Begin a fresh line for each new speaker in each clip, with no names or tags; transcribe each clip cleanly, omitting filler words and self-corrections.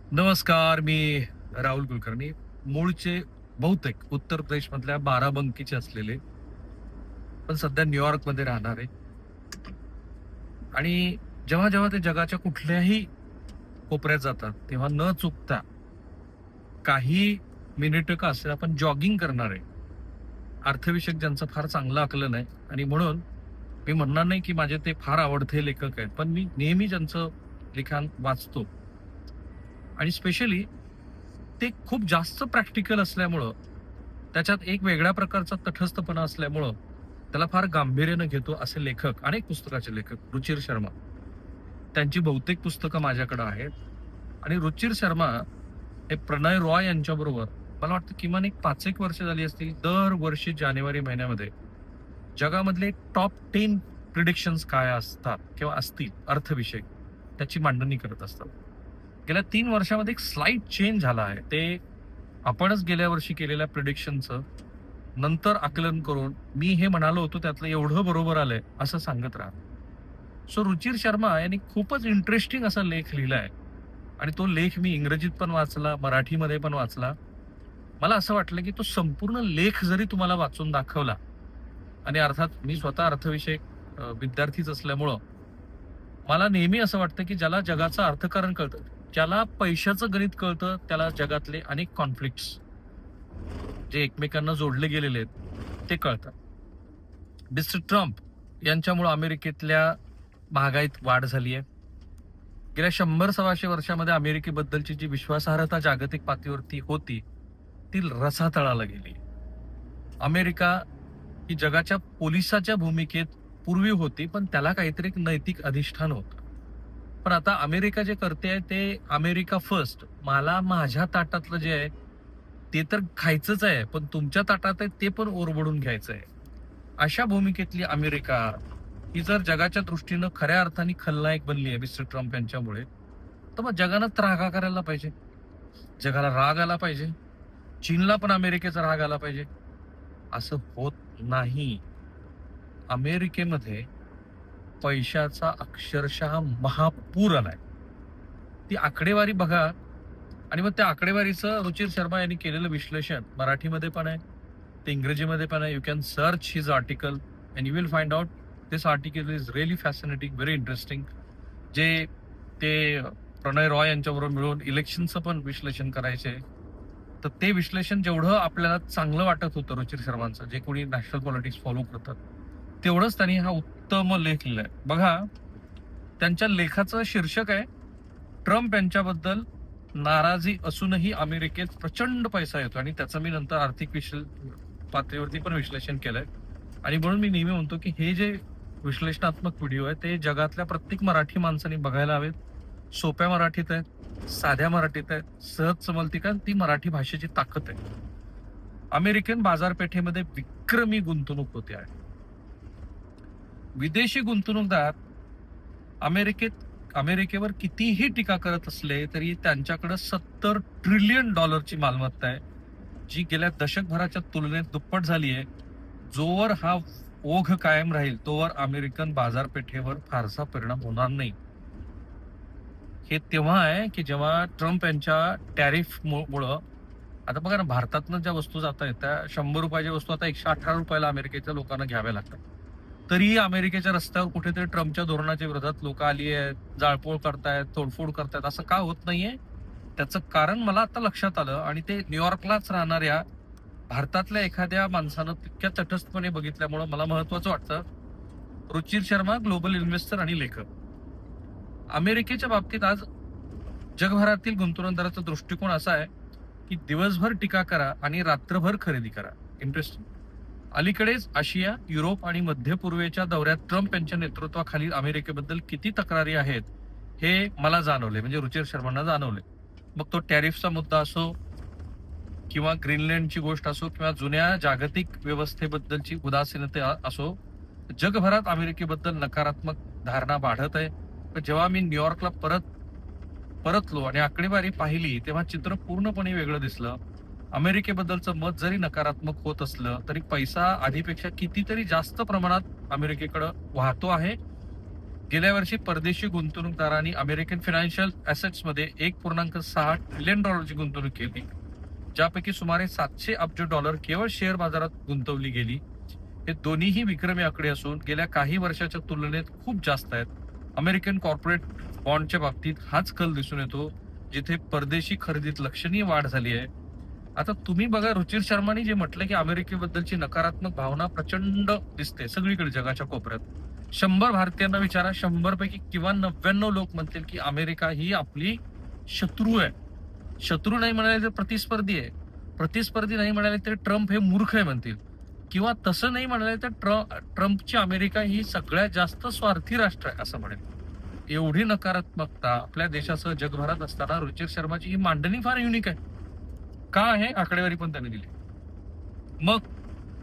नमस्कार. मी राहुल कुलकर्णी. मूळचे बहुतेक उत्तर प्रदेश मधल्या बाराबंकीचे असलेले, पण सध्या न्यूयॉर्कमध्ये राहणारे. आणि जेव्हा जेव्हा ते जगाच्या कुठल्याही कोपऱ्यात जातात तेव्हा न चुकता काही मिनिट का असेल आपण जॉगिंग करणारे, अर्थविषयक ज्यांचं फार चांगलं आकलन आहे. आणि म्हणून मी म्हणणार नाही की माझे ते फार आवडते लेखक आहेत, पण मी नेहमी ज्यांचं लिखाण वाचतो. आणि स्पेशली ते खूप जास्त प्रॅक्टिकल असल्यामुळं, त्याच्यात एक वेगळ्या प्रकारचा तटस्थपणा असल्यामुळं त्याला फार गांभीर्यानं घेतो असे लेखक, अनेक पुस्तकाचे लेखक रुचिर शर्मा. त्यांची बहुतेक पुस्तकं माझ्याकडे आहेत. आणि रुचिर शर्मा हे प्रणय रॉय यांच्याबरोबर मला वाटतं किमान एक 5 एक वर्ष झाली असतील, दरवर्षी जानेवारी महिन्यामध्ये जगामधले टॉप 10 प्रिडिक्शन्स काय असतात किंवा असतील अर्थविषयक, त्याची मांडणी करत असतात. गेल्या 3 वर्षामध्ये एक स्लाइट चेंज झाला आहे. ते आपणच गेल्या वर्षी केलेल्या प्रिडिक्शनचं नंतर आकलन करून मी हे म्हणालो होतो त्यातलं एवढं बरोबर आलंय असं सांगत राहा. सो रुचिर शर्मा यांनी खूपच इंटरेस्टिंग असा लेख लिहिलाय. आणि तो लेख मी इंग्रजीत पण वाचला, मराठीमध्ये पण वाचला. मला असं वाटलं की तो संपूर्ण लेख जरी तुम्हाला वाचून दाखवला, आणि अर्थात मी स्वतः अर्थविषयक विद्यार्थीच असल्यामुळं मला नेहमी असं वाटतं की ज्याला जगाचं अर्थकारण कळतं, ज्याला पैशाचं गणित कळतं, त्याला जगातले अनेक कॉन्फ्लिक्ट्स जे एकमेकांना जोडले गेलेले आहेत ते कळतात. मिस्टर ट्रम्प यांच्यामुळे अमेरिकेतल्या महागाईत वाढ झाली आहे. गेल्या 100-125 वर्षामध्ये अमेरिकेबद्दलची जी विश्वासार्हता जागतिक पातळीवरती होती ती रसातळाला गेली. अमेरिका ही जगाच्या पोलिसाच्या भूमिकेत पूर्वी होती, पण त्याला काहीतरी एक नैतिक अधिष्ठान होतं. पण आता अमेरिका जे करते आहे ते अमेरिका फर्स्ट. मला माझ्या ताटातलं जे आहे ते तर खायचंच आहे, पण तुमच्या ताटात आहे ते पण ओरबडून घ्यायचं आहे. अशा भूमिकेतली अमेरिका ही जर जगाच्या दृष्टीनं खऱ्या अर्थाने खलनायक बनली आहे मिस्टर ट्रम्प यांच्यामुळे, तर मग जगानं त्रागा करायला पाहिजे, जगाला राग आला पाहिजे, चीनला पण अमेरिकेचा राग आला पाहिजे. असं होत नाही. अमेरिकेमध्ये पैशाचा अक्षरशः महापूर आलाय. ती आकडेवारी बघा. आणि मग त्या आकडेवारीचं रुचिर शर्मा यांनी केलेलं विश्लेषण मराठीमध्ये पण आहे, ते इंग्रजीमध्ये पण आहे. You can search his article and you will find out this article is really fascinating, very interesting. जे ते प्रणय रॉय यांच्याबरोबर मिळून इलेक्शनचं पण विश्लेषण करायचे, तर ते विश्लेषण जेवढं आपल्याला चांगलं वाटत होतं रुचिर शर्मांचं, जे कोणी नॅशनल पॉलिटिक्स फॉलो करतात, तेवढंच त्यांनी हा उत्तम लेख लिहिलाय. बघा, त्यांच्या लेखाचं शीर्षक आहे ट्रम्प यांच्याबद्दल नाराजी असूनही अमेरिकेत प्रचंड पैसा येतो. आणि त्याचं मी नंतर आर्थिक पातळीवरती पण विश्लेषण केलंय. आणि म्हणून मी नेहमी म्हणतो की हे जे विश्लेषणात्मक व्हिडिओ आहे ते जगातल्या प्रत्येक मराठी माणसाने बघायला हवेत. सोप्या मराठीत आहेत, साध्या मराठीत आहेत, सहज समजतील, ती मराठी भाषेची ताकद आहे. अमेरिकन बाजारपेठेमध्ये विक्रमी गुंतवणूक होते आहे. विदेशी गुंतवणूकदार अमेरिकेवर कितीही टीका करत असले तरी त्यांच्याकडे $70 ट्रिलियन मालमत्ता आहे, जी गेल्या दशकभराच्या तुलनेत दुप्पट झाली आहे. जोवर हा ओघ कायम राहील तोवर अमेरिकन बाजारपेठेवर फारसा परिणाम होणार नाही. हे तेव्हा आहे की जेव्हा ट्रम्प यांच्या टॅरिफ मुळे, आता बघा ना, भारतातनं ज्या वस्तू जात आहेत त्या 100 रुपयाच्या वस्तू आता 118 रुपयाला अमेरिकेच्या लोकांना घ्याव्या लागतात. तरीही अमेरिकेच्या रस्त्यावर कुठेतरी ट्रम्पच्या धोरणाच्या विरोधात लोक आली आहेत, जाळपोळ करतायत, तोडफोड करतायत. असं का होत नाहीये? त्याचं कारण मला आता लक्षात आलं. आणि ते न्यूयॉर्कलाच राहणाऱ्या भारतातल्या एखाद्या माणसानं तितक्या तटस्थपणे बघितल्यामुळं मला महत्वाचं वाटतं. रुचिर शर्मा, ग्लोबल इन्व्हेस्टर आणि लेखक. अमेरिकेच्या बाबतीत आज जगभरातील गुंतवणूकदाराचा दृष्टिकोन असा आहे की दिवसभर टीका करा आणि रात्रभर खरेदी करा. इंटरेस्टिंग. अलीकडेच आशिया, युरोप आणि मध्य पूर्वेच्या दौऱ्यात ट्रम्प यांच्या नेतृत्वाखाली अमेरिकेबद्दल किती तक्रारी आहेत हे मला जाणवले, म्हणजे रुचिर शर्मांना जाणवले. मग तो टॅरिफचा मुद्दा असो किंवा ग्रीनलँडची गोष्ट असो किंवा जुन्या जागतिक व्यवस्थेबद्दलची उदासीनता असो, जगभरात अमेरिकेबद्दल नकारात्मक धारणा वाढत आहे. जेव्हा मी न्यूयॉर्कला परतलो आणि आकडेवारी पाहिली तेव्हा चित्र पूर्णपणे वेगळं दिसलं. अमेरिकेबद्दलचं मत जरी नकारात्मक होत असलं तरी पैसा आधीपेक्षा कितीतरी जास्त प्रमाणात अमेरिकेकडे वाहतो आहे. गेल्या वर्षी परदेशी गुंतवणूकदारांनी अमेरिकन फायनान्शियल ॲसेट्समध्ये $1.6 ट्रिलियन गुंतवणूक केली, ज्यापैकी सुमारे $700 अब्ज केवळ शेअर बाजारात गुंतवली गेली. हे दोन्हीही विक्रमी आकडे असून गेल्या काही वर्षाच्या तुलनेत खूप जास्त आहेत. अमेरिकन कॉर्पोरेट बॉन्डच्या बाबतीत हाच कल दिसून येतो, जिथे परदेशी खरेदीत लक्षणीय वाढ झाली आहे. आता तुम्ही बघा, रुचिर शर्मानी जे म्हटलं की अमेरिकेबद्दलची नकारात्मक भावना प्रचंड दिसते सगळीकडे जगाच्या कोपऱ्यात. 100 भारतीयांना विचारा, 100 पैकी किंवा 99 लोक म्हणतील की अमेरिका ही आपली शत्रू आहे. शत्रू नाही म्हणाले तर प्रतिस्पर्धी आहे. प्रतिस्पर्धी नाही म्हणाले तर ट्रम्प हे मूर्ख आहे म्हणतील, किंवा तसं नाही म्हणाले तर ट्रम्पची अमेरिका ही सगळ्यात जास्त स्वार्थी राष्ट्र आहे असं म्हणेल. एवढी नकारात्मकता आपल्या देशासह जगभरात असताना रुचिर शर्माची ही मांडणी फार युनिक आहे. का आहे? आकडेवारी पण त्यांनी दिली. मग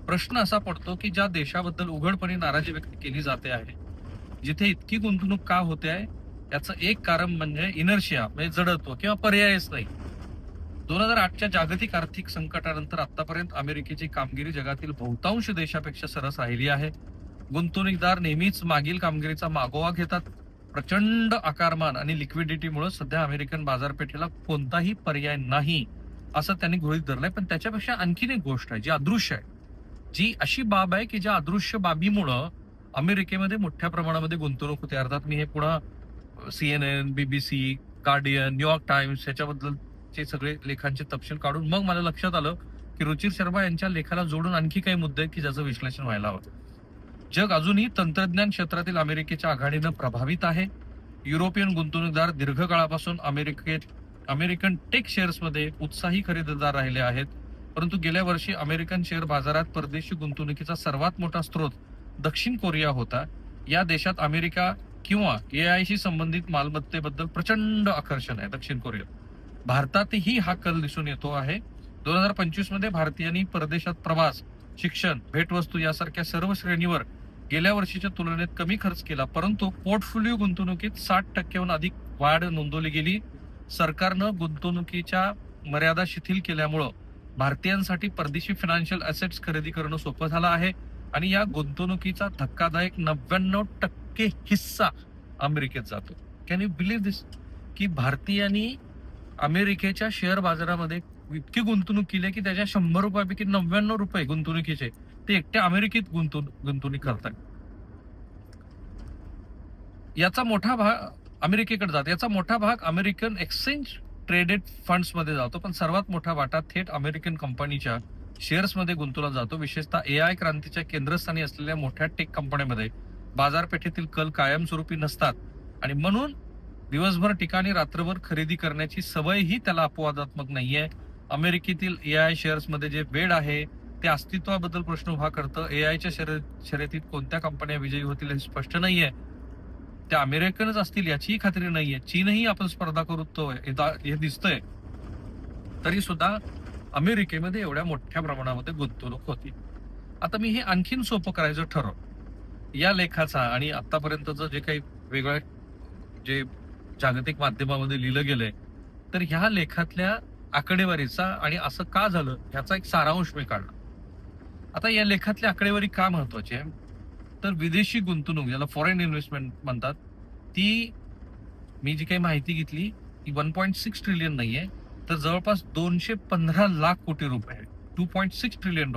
प्रश्न असा पडतो की ज्या देशाबद्दल उघडपणे नाराजी व्यक्त केली जाते आहे, जिथे इतकी गुंतवणूक का होते आहे, याचं एक कारण म्हणजे इनर्शिया, म्हणजे जडत्व किंवा पर्यायच नाही. 2008च्या जागतिक आर्थिक संकटानंतर आतापर्यंत अमेरिकेची कामगिरी जगातील बहुतांश देशापेक्षा सरस राहिली आहे. गुंतवणूकदार नेहमीच मागील कामगिरीचा मागोवा घेतात. प्रचंड आकारमान आणि लिक्विडिटीमुळे सध्या अमेरिकन बाजारपेठेला कोणताही पर्याय नाही असं त्यांनी गृहीत धरलंय. पण त्याच्यापेक्षा आणखीन एक गोष्ट आहे जी अदृश्य आहे, जी अशी बाब आहे की ज्या अदृश्य बाबीमुळं अमेरिकेमध्ये मोठ्या प्रमाणामध्ये गुंतवणूक होते. अर्थात मी हे पुन्हा CNN, BBC, Guardian, New York Times याच्याबद्दलचे सगळे लेखांचे तपशील काढून मग मला लक्षात आलं की रुचिर शर्मा यांच्या लेखाला जोडून आणखी काही मुद्दे आहेत की ज्याचं विश्लेषण व्हायला हवं. जग अजूनही तंत्रज्ञान क्षेत्रातील अमेरिकेच्या आघाडीनं प्रभावित आहे. युरोपियन गुंतवणूकदार दीर्घकाळापासून अमेरिकन टेक शेअर्समध्ये उत्साही खरेदीदार राहिले आहेत. परंतु गेल्या वर्षी अमेरिकन शेअर बाजारात परदेशी गुंतवणुकीचा सर्वात मोठा स्रोत दक्षिण कोरिया होता. या देशात अमेरिका किंवा AI शी संबंधित मालमत्तेबद्दल प्रचंड आकर्षण आहे. दक्षिण कोरिया. भारतातही हा कल दिसून येतो आहे. 2025 मध्ये भारतीयांनी परदेशात प्रवास, शिक्षण, भेटवस्तू यासारख्या सर्व श्रेणीवर गेल्या वर्षीच्या तुलनेत कमी खर्च केला, परंतु पोर्टफोलिओ गुंतवणुकीत 60% अधिक वाढ नोंदवली गेली. सरकारनं गुंतवणुकीच्या मर्यादा शिथिल केल्यामुळं भारतीयांसाठी परदेशी फायनान्शियल ॲसेट्स खरेदी करणं सोपं झालं आहे आणि या गुंतवणुकीचा धक्कादायक 99% हिस्सा अमेरिकेत जातो. कॅन यू बिलीव्ह दिस? की भारतीयांनी अमेरिकेच्या शेअर बाजारामध्ये इतकी गुंतवणूक केली की त्याच्या 100 रुपयापैकी 99 रुपये गुंतवणुकीचे ते एकट्या अमेरिकेत गुंतवणूक करतात. याचा मोठा भाग अमेरिकेकडे जातो. याचा मोठा भाग अमेरिकन एक्सचेंज ट्रेडेड फंड्स मध्ये जातो, पण सर्वात मोठा वाटा थेट अमेरिकन कंपनीच्या शेअर्समध्ये गुंतवला जातो. विशेषतः AI क्रांतीच्या केंद्रस्थानी असलेल्या मोठ्या टेक कंपन्यांमध्ये बाजारपेठेतील कल कायमस्वरूपी नसतात आणि म्हणून दिवसभर ठिकाणी रात्रभर खरेदी करण्याची सवयही त्याला अपवादात्मक नाहीये. अमेरिकेतील AI शेअर्समध्ये जे वेळ आहे ते अस्तित्वाबद्दल प्रश्न उभा करतं. AIच्या शर्यतीत कोणत्या कंपन्या विजयी होतील हे स्पष्ट नाहीये. त्या अमेरिकनच असतील याचीही खात्री नाहीये. चीनही आपण स्पर्धा करतोय हे दिसतंय, तरी सुद्धा अमेरिकेमध्ये एवढ्या मोठ्या प्रमाणामध्ये गुंतवणूक होती. आता मी हे आणखीन सोपं करायचं ठरवलं. या लेखाचा आणि आतापर्यंतचं जे काही वेगळ्या जे जागतिक माध्यमामध्ये लिहिलं गेलंय, तर ह्या लेखातल्या आकडेवारीचा आणि असं का झालं ह्याचा एक सारांश मी काढला. आता या लेखातली आकडेवारी का महत्वाची आहे, तर विदेशी गुंतवणूक, ज्याला फॉरेन इन्व्हेस्टमेंट म्हणतात, ती मी जी काही माहिती घेतली ती 1.6 ट्रिलियन नाहीये, तर जवळपास 215 लाख कोटी रुपये, $2.6 ट्रिलियन.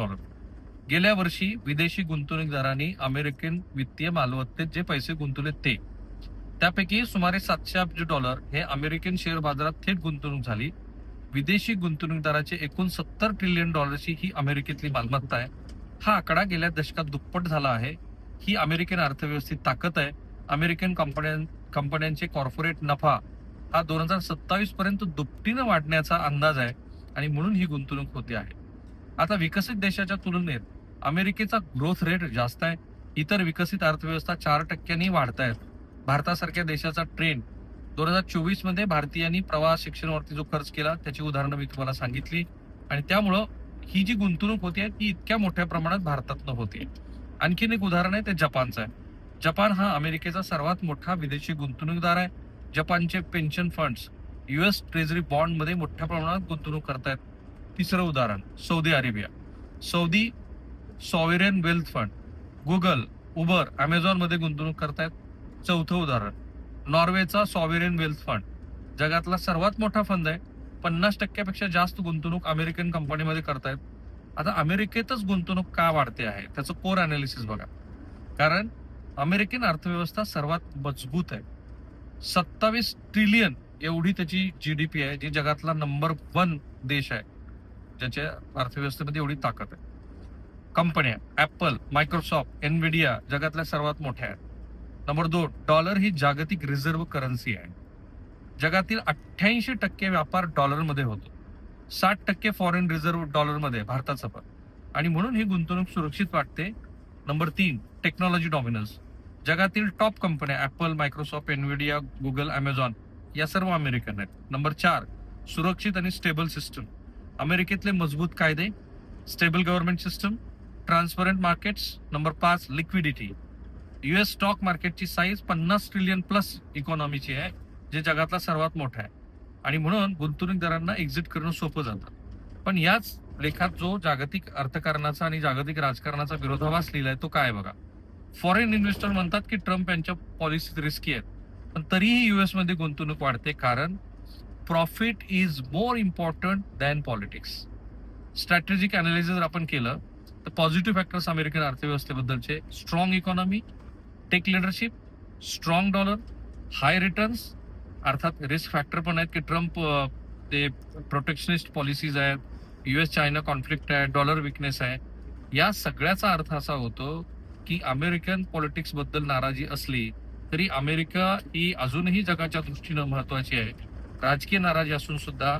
गेल्या वर्षी विदेशी गुंतवणूकदारांनी अमेरिकन वित्तीय मालमत्तेत जे पैसे गुंतवले त्यापैकी सुमारे $700 अब्ज हे अमेरिकन शेअर बाजारात थेट गुंतवणूक झाली. विदेशी गुंतवणूकदाराचे एकूण $70 ट्रिलियन ही अमेरिकेतली मालमत्ता आहे. हा आकडा गेल्या दशकात दुप्पट झाला आहे. ही अमेरिकन अर्थव्यवस्थेत ताकद आहे. अमेरिकन कंपन्यांचे कॉर्पोरेट नफा हा 2027 पर्यंत दुपटीनं वाढण्याचा अंदाज आहे आणि म्हणून ही गुंतवणूक होते आहे. आता विकसित देशाच्या तुलनेत अमेरिकेचा ग्रोथ रेट जास्त आहे. इतर विकसित अर्थव्यवस्था 4% वाढत आहेत. भारतासारख्या देशाचा ट्रेंड 2024 मध्ये भारतीयांनी प्रवास, शिक्षणावरती जो खर्च केला त्याची उदाहरणं मी तुम्हाला सांगितली आणि त्यामुळं ही जी गुंतवणूक होते ती इतक्या मोठ्या प्रमाणात भारतातनं होते. आणखीन एक उदाहरण आहे ते जपानचं आहे. जपान हा अमेरिकेचा सर्वात मोठा विदेशी गुंतवणूकदार आहे. जपानचे pension funds US treasury bond मध्ये मोठ्या प्रमाणात गुंतवणूक करतायत. तिसरं उदाहरण Saudi Arabia. Saudi sovereign wealth fund, Google, Uber, Amazon मध्ये गुंतवणूक करतायत. चौथं उदाहरण, नॉर्वेचा सॉव्हरेन वेल्थ फंड, जगातला सर्वात मोठा फंड आहे. 50% जास्त गुंतवणूक अमेरिकन कंपनीमध्ये करतायत. आता अमेरिकेतच गुंतवणूक का वाढते आहे त्याचं कोर अनालिसिस बघा. कारण अमेरिकन अर्थव्यवस्था सर्वात मजबूत आहे. 27 ट्रिलियन एवढी त्याची जीडीपी आहे, जी जगातला नंबर 1 देश आहे, ज्याच्या अर्थव्यवस्थेमध्ये एवढी ताकद आहे. कंपन्या ऍपल, मायक्रोसॉफ्ट, एनविडिया जगातल्या सर्वात मोठ्या आहेत. नंबर 2, डॉलर ही जागतिक रिझर्व्ह करन्सी आहे. जगातील 88% व्यापार डॉलरमध्ये होतो. 60% फॉरेन रिझर्व्ह डॉलरमध्ये भारताचं पण, आणि म्हणून ही गुंतवणूक सुरक्षित वाटते. Number 3, technology dominance. जगातील टॉप कंपन्या apple, Microsoft, Nvidia, Google, Amazon या सर्व अमेरिकन आहेत. नंबर 4, सुरक्षित आणि स्टेबल सिस्टम. अमेरिकेतले मजबूत कायदे, stable government system, transparent markets. Number 5, liquidity. US stock मार्केटची साईज 50 ट्रिलियन प्लस इकॉनॉमीची आहे, जे जगातला सर्वात मोठा आहे, आणि म्हणून गुंतवणूकदारांना एक्झिट करणं सोपं जातं. पण याच लेखात जो जागतिक अर्थकारणाचा आणि जागतिक राजकारणाचा विरोधाभास लिहिलाय तो काय बघा. फॉरेन इन्व्हेस्टर म्हणतात की ट्रम्प यांच्या पॉलिसीज रिस्की आहेत, पण तरीही युएस मध्ये गुंतवणूक वाढते, कारण profit is more important than politics. Strategic analysis जर आपण केलं तर पॉझिटिव्ह फॅक्टर्स अमेरिकन अर्थव्यवस्थेबद्दलचे: strong economy, tech leadership, strong dollar, high returns. अर्थात रिस्क फॅक्टर पण आहेत की ट्रम्प ते प्रोटेक्शनिस्ट पॉलिसीज आहेत, युएस चायना कॉन्फ्लिक्ट आहे, डॉलर विकनेस आहे. या सगळ्याचा अर्थ असा होतो की अमेरिकन पॉलिटिक्स बद्दल नाराजी असली तरी अमेरिका ही अजूनही जगाच्या दृष्टीनं महत्वाची आहे. राजकीय नाराजी असून सुद्धा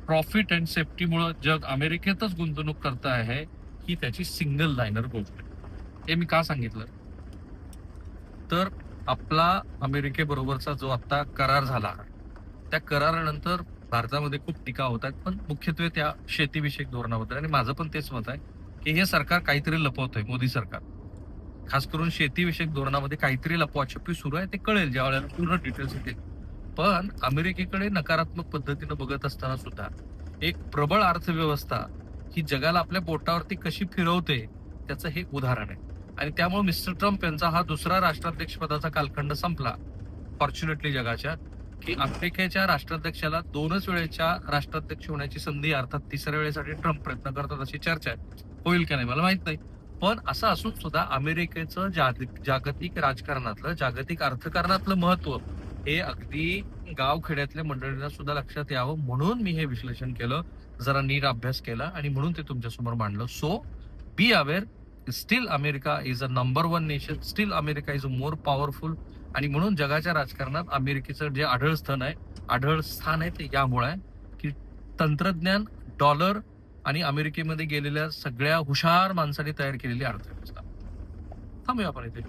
प्रॉफिट अँड सेफ्टीमुळे जग अमेरिकेतच गुंतवणूक करत आहे, ही त्याची सिंगल लाईनर गोष्ट. हे मी का सांगितलं तर आपला अमेरिकेबरोबरचा जो आता करार झाला, त्या करारानंतर भारतामध्ये खूप टीका होत आहेत, पण मुख्यत्वे त्या शेतीविषयक धोरणाबद्दल. आणि माझं पण तेच मत आहे की हे सरकार काहीतरी लपवतंय. मोदी सरकार खास करून शेतीविषयक धोरणामध्ये काहीतरी लपवाछपी सुरू आहे. ते कळेल ज्या वेळेला पूर्ण डिटेल्स येतील. पण अमेरिकेकडे नकारात्मक पद्धतीनं बघत असताना सुद्धा एक प्रबळ अर्थव्यवस्था ही जगाला आपल्या बोटावरती कशी फिरवते त्याचं हे उदाहरण आहे. आणि त्यामुळे मिस्टर ट्रम्प यांचा हा दुसरा राष्ट्राध्यक्ष पदाचा कालखंड संपला फॉर्च्युनेटली जगाच्या, की अमेरिकेच्या राष्ट्राध्यक्षाला 2च वेळेच्या राष्ट्राध्यक्ष होण्याची संधी, अर्थात 3ऱ्या वेळेसाठी ट्रम्प प्रयत्न करतात अशी चर्चा आहे. होईल का नाही मला माहित नाही. पण असं असून सुद्धा अमेरिकेचं जागतिक राजकारणातलं, जागतिक अर्थकारणातलं महत्व हे अगदी गावखेड्यातल्या मंडळींना सुद्धा लक्षात यावं म्हणून मी हे विश्लेषण केलं, जरा नीट अभ्यास केला आणि म्हणून ते तुमच्यासमोर मांडलं. So be aware, steel America is a number 1 nation, steel America is a more powerful. आणि म्हणून जगाच्या राजकारणात अमेरिकेचं जे आढळ स्थान आहे ते यामुळे आहे की तंत्रज्ञान, डॉलर आणि अमेरिकेमध्ये गेलेल्या सगळ्या हुशार माणसांनी तयार केलेली अर्थव्यवस्था. थांबूया आपण इथे.